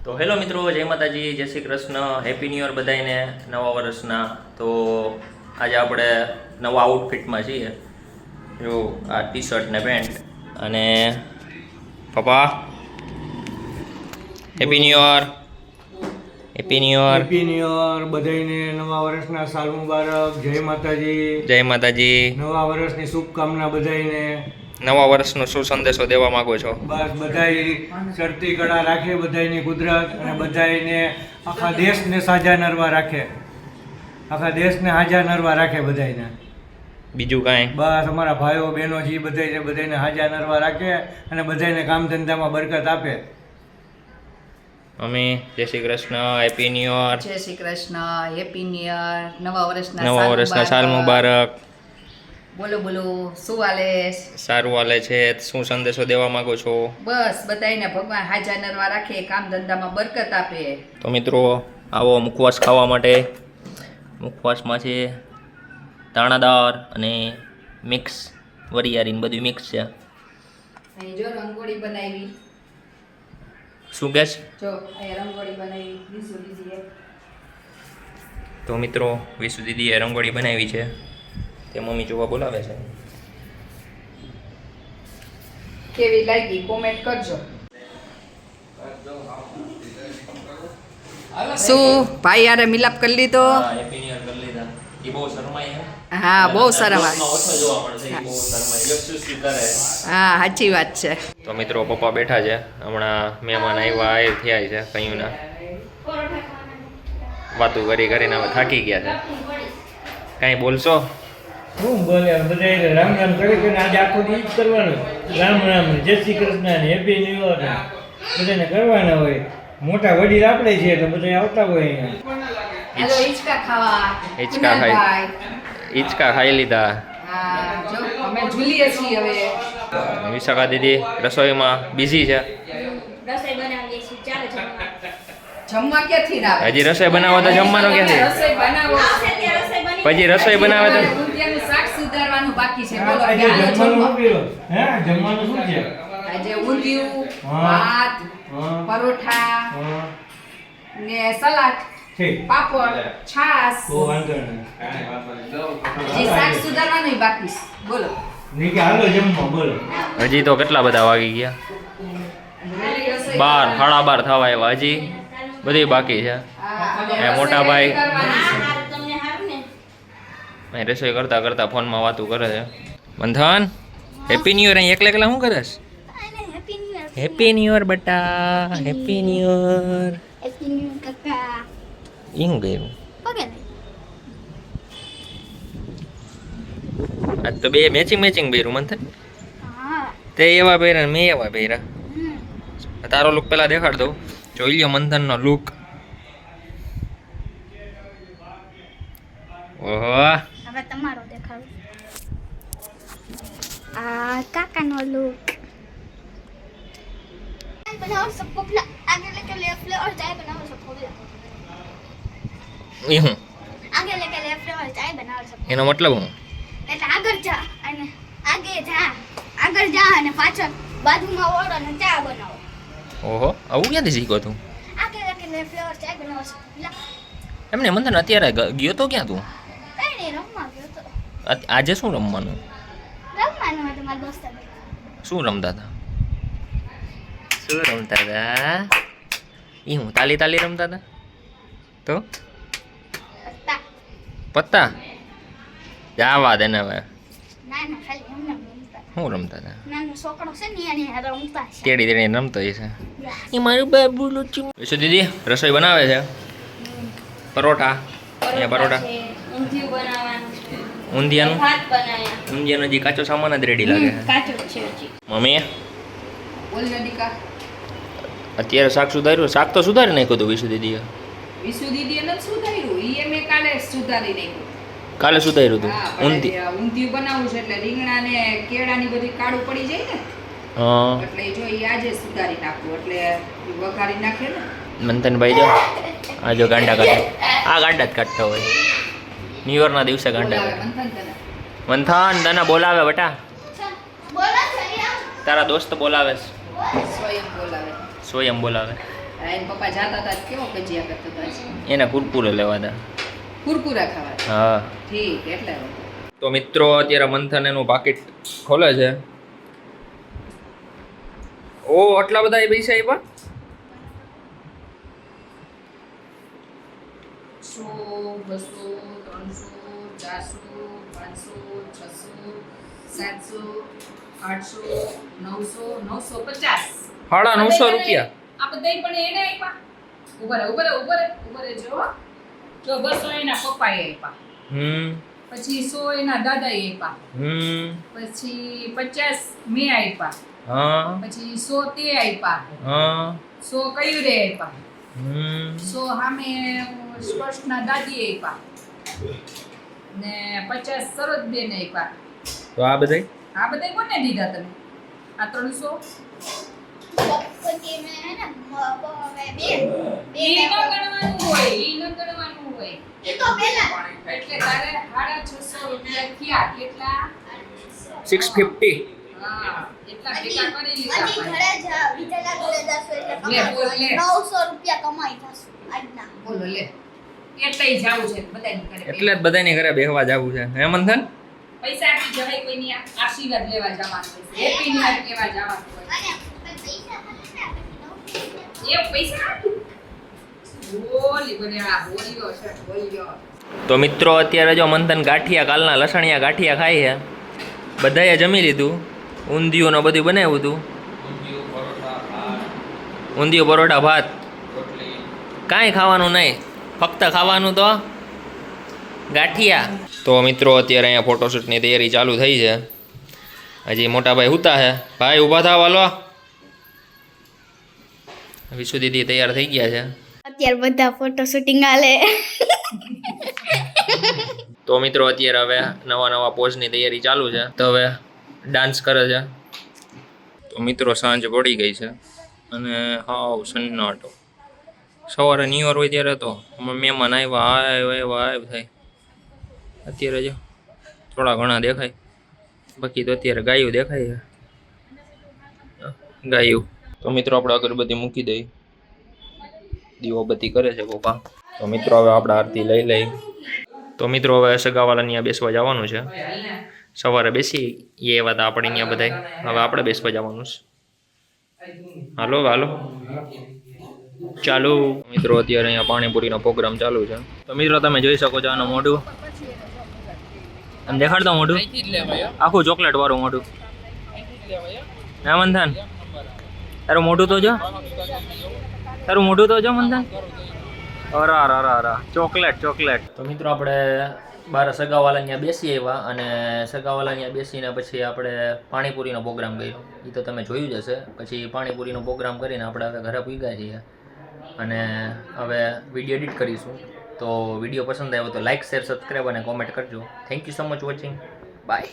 તો હેલો મિત્રો, જય માતાજી, જય Shri Krishna, happy new year બધાને નવા વર્ષના। તો આજે આપણે નવા આઉટફિટમાં છીએ। જો આ ટી શર્ટ ને પેન્ટ અને પપ્પા happy new year, happy new year, happy new year બધાને નવા વર્ષના સાલ મુબારક। જય માતાજી, જય માતાજી। નવા વર્ષની શુભકામના બધાને। નવા વર્ષનો શું સંદેશો દેવા માંગો છો? બસ બધાય ચડતી કળા રાખે, બધાયની કુદરત અને બધાયને આખા દેશને સાજા નરવા રાખે, આખા દેશને હાજા નરવા રાખે બધાયને। બીજું કાંઈ? બસ અમારા ભાઈઓ બહેનો જે બધાયને હાજા નરવા રાખે અને બધાયને કામ ધંધામાં બરકત આપે। મમ્મી જય Shri Krishna, happy new year, જય Shri Krishna, happy new year, નવા વર્ષના સાલ મુબારક। બોલો બોલો, શું હાલે? સારું હાલે છે। શું સંદેશો દેવા માંગો છો? બસ બધાયને ભગવાન હાજા નરવા રાખે, કામ ધંધામાં બરકત આપે। તો મિત્રો આવો મુખવાસ ખાવા માટે। મુખવાસમાં છે દાણાદાર અને મિક્સ વરિયાળીને બધું મિક્સ છે। અહીં જો રંગોળી બનાવી, શું કહે છે? જો અહીં રંગોળી બનાવી વિસુ દીદીએ। તો મિત્રો વિસુ દીદીએ રંગોળી બનાવી છે, તે મમ્મી જોવા બોલાવે છે। કેવી લાગી કોમેન્ટ કરજો। શું ભાઈ યારે મિલાપ કરી લીધો? હેપી ન્યુ યર કરી લીધા। એ બહુ શરમાય છે। હા બહુ શરમાય। ઓછો જોવા પડશે, એ બહુ શરમાય, વ્યસ્ત કરે। હા સાચી વાત છે। તો મિત્રો પપ્પા બેઠા છે, હમણાં મહેમાન આવ્યા એ થયા છે, કયું ના વાતું કરી કરીને હવે થાકી ગયા છે। કાંઈ બોલશો? શું બોલે બધાય રામ રામ કરે કે આજે આખો દી જ કરવાનું। રામ રામ, જય શ્રી કૃષ્ણ ને હેપી ન્યૂ યર બધાને કરવાના હોય। મોટા વડીલ આપણે છે એટલે બધા આવતા હોય અહીંયા। હેલો હિંચકા ખાવા। હિંચકા ખાઈ. કુનાલભાઈ। હિંચકા ખાઈ લીધા। હા જો અમે ઝૂલીએ છીએ હવે। વિશાખા દીદી રસોઈમાં બિઝી છે। રસોઈ બનાવીએ છીએ, ચાલો જમવા. જમવા ક્યાંથી ના આવે? હજી રસોઈ બનાવો તો જમવાનું ક્યાંથી? રસોઈ બનાવો। આવશે ત્યાં રસોઈ બની. પછી રસોઈ બનાવે તો ઊંધિયાનું શાક સુધારવાનું બાકી છે। બોલો આજે ક્યારે જમવાનું જમવા? શું કર્યું? હે જમવાનું શું છે? આજે ઊંધિયું, હા. ભાત, હા પરોઠા હા ને સલાડ, ઠીક, પાપડ, છાશ, બહુ વાંધો નહીં। જે શાક સુધારવાનું ય બાકી છે। બોલો નીકે હાલો જમવા બોલો। હજી તો કેટલા બધા વાગી ગયા? વહેલી રસોઈ 12, કરવાની। 12:30 થવા આવ્યા, હજી બધી બાકી છે। હા, અને એ મોટા રસોઈ ભાઈ. કરવાની છે। હારું, તમને હારું ને? અહીં રસોઈ કરતા કરતા ફોનમાં વાતું કરે છે। મંથન હેપી ન્યુ યર, અહીં એકલા એકલા શું કરે છે? Happy new year. Happy new year બેટા, happy new year. Happy new year કાકા. એ શું કર્યું? ઓકે ને? આજ તો બે મેચિંગ પહેર્યું મંથન। હા. તે એવા પહેર્યા ને મેં એવા પહેર્યા। હમ. તારો લુક પેલા દેખાડ દઉં, જોઈ લ્યો મંથનનો લુક। ઓહો, હવે તમારો દેખાડો. આ કાકાનો લુક. बनाओ सबको आगे लेके लेफ्ट और चाय बनाओ सबको એ હું आगे लेके लेफ्ट और चाय बनाओ सबको એનો મતલબ હું? એટલે આગળ જા અને આગળ જા અને પાછળ બાજુમાં ઓળ અને ચા બનાવો ઓહો, આવું ક્યાંથી શીખ્યો તું? આગે લેકે લેફ્ટ और चाय बनाओ सबको એમને મંથન અત્યારે ગયો તો ક્યાં તું? કઈ નહીં રમવા ગયો તો આજે શું રમવાનું? રમવાનું હતું મારા દોસ્ત શું રમતા હતા? શું રમતા હતા? એ હું તાલી રમતા હતા? તો હતા પત્તા જાવા દે ને હવે। ના ખાલી એમને રમતા શું રમતા હતા? નાનો છોકરો છે ને એને રમતા છે તેડી રમતો હશે। એ મારું બાબુ લોચું। વિશુ દીદી રસોઈ બનાવે છે, પરોઠા, અહીંયા પરોઠા, છે ઊંધિયું બનાવવાનું છે ઊંધિયાનું ભાત બનાવ્યા ઊંધિયાનો હજી કાચો સામાન જ રેડી લાગે છે। કાચો જ છે હજી મમ્મી બોલ નદીકા। અત્યારે શાક સુધાર્યું? શાક તો સુધારી નાખ્યું હતું વિશુ દીદીએ। વિસુ દીદીએ નથી સુધાર્યું, ઈ મેં કાલે સુધારી નાખ્યું। કાલે સુધાર્યું હતું હા, ઊંધી? ઊંધિયું બનાવવું છે એટલે રીંગણા ને કેળાની બધી કાળું પડી જાય ને, હા, એટલે જો ઈ આજે સુધારી નાખવું, એટલે ઈ વઘારી નાખે ને। મંથનભાઈ જો આ જો ગાંડા કાઢે, આ ગાંડા જ કાઢતો હોય ન્યુ યરના દિવસે ગાંડા બોલાવે કાઢે। મંથન તને। મંથન તને બોલાવે બેટા, બોલો છે તારા દોસ્ત બોલાવે છે, સ્વયં બોલાવે। સ્વયં બોલાવે। એના પપ્પા જાતા હતા કેવો કજિયા કરતા હતા એના કુરકુરે લેવા હતા. કુરકુરા ખાવા હા. ઠીક એટલે તો મિત્રો અત્યારે મંથન એનું પાકીટ ખોલે છે. ઓ આટલા બધા એ પૈસા આપ્યા? 100, 200, 300, 400, 500, 600, 700, 800, 900, 950. 950 રૂપિયા. આ બધાય પણ એને આપ્યા. ઉભા રહે જો. જો 200 એના પપ્પાએ આપ્યા. પછી 100 એના દાદાએ આપ્યા. પછી 50 મેં આપ્યા. હા. પછી 100 તે આપ્યા. હા. 100 કયુરે આપ્યા. 100 સામે સ્પષ્ટના દાદીએ આપ્યા. ને 50 સરોજબેન આપ્યા. તો આ બધાય આ બધાય કોને દીધા તમે? આ 300 પછી મેં હે ને બે ઈ ન ગણવાનું હોય. એ તો પહેલા એટલે તારે 650 રૂપિયા થયા કેટલા? 650. હા એટલા ભેગા કરી હજી લીધા ઘરે જા બીજાના ઘરે જાશો એટલે લે, બોલ, લે. 900 રૂપિયા કમાઈ જશો આજના. બોલો લે એટલેય જાવું છે બધાને ઘરે એટલે જ બધાની ઘરે બેહવા જવું છે હે મંથન? પૈસા આપી જવાય કોઈની આશીર્વાદ લેવા જવાનું હોય હેપી ન્યુ યર કહેવા જવાનું હોય અને પૈસા ખાલી ને એ પૈસા બોલી બને આ બોલ્યો છે બોલ્યો તો મિત્રો અત્યારે જો મંથન ગાંઠિયા કાલના લસણિયા ગાંઠિયા ખાય છે. બધાએ જમી લીધું. ઊંધિયું ને બધું બનાવ્યું હતું. ઊંધિયું પરોઠા ભાત કાંઈ ખાવાનું નહીં, ફક્ત ખાવાનું તો ગાંઠિયા. તો મિત્રો અત્યારે અહીંયા ફોટોશૂટની તૈયારી ચાલુ થઈ છે. હજી મોટા ભાઈ હુતા છે. ભાઈ ઊભા થાવ હાલો. વિશુ દીદી તૈયાર થઈ ગયા છે. અત્યારે બધા ફોટો શૂટિંગ આલે. તો મિત્રો અત્યારે હવે નવા પોઝની તૈયારી ચાલુ છે. તો હવે ડાન્સ કરે છે. તો મિત્રો સાંજ પડી ગઈ છે અને હાવ સન્નાટો. સવારે ન્યુ યર હોય ત્યારે તો મહેમાન આવ્યા થાય. અત્યારે જો થોડા ઘણા દેખાય, બાકી તો અત્યારે ગાયું દેખાય છે. ગાયું. તો મિત્રો આપણે અગરબત્તી મૂકી દઈ. દીવાબત્તી કરે છે પપ્પા. તો મિત્રો હવે આપણે આરતી લઈ લઈ. તો મિત્રો હવે સગાવાલાની અહીંયા બેસવા જવાનું છે. સવારે બેસી એવા હતા આપણે અહીંયા બધા. હવે આપણે બેસવા જવાનું છે. હાલો ચાલુ. મિત્રો અત્યારે અહીંયા પાણીપુરીનો પ્રોગ્રામ ચાલુ છે. તો મિત્રો તમે જોઈ શકો છો આનું મોઢું. તમે દેખાડતો મોઢું આખું ચોકલેટ વાળું મોઢું. હા મંથન તારું મોઢું તો જો મંથન. અરા ચોકલેટ. તો મિત્રો આપણે બાર સગાવાલા ત્યાં બેસી આવ્યા અને સગાવાલા ત્યાં બેસીને પછી આપણે પાણીપુરીનો પ્રોગ્રામ કર્યો. એ તો તમે જોયું જ હશે. પછી પાણીપુરીનો પ્રોગ્રામ કરીને આપણે હવે ઘરે પૂગ્યા છીએ અને હવે વિડીયો એડિટ કરીશું. તો વિડીયો પસંદ આવ્યો તો લાઇક, શેર, સબસ્ક્રાઈબ અને કોમેન્ટ કરજો. Thank you so much watching. By.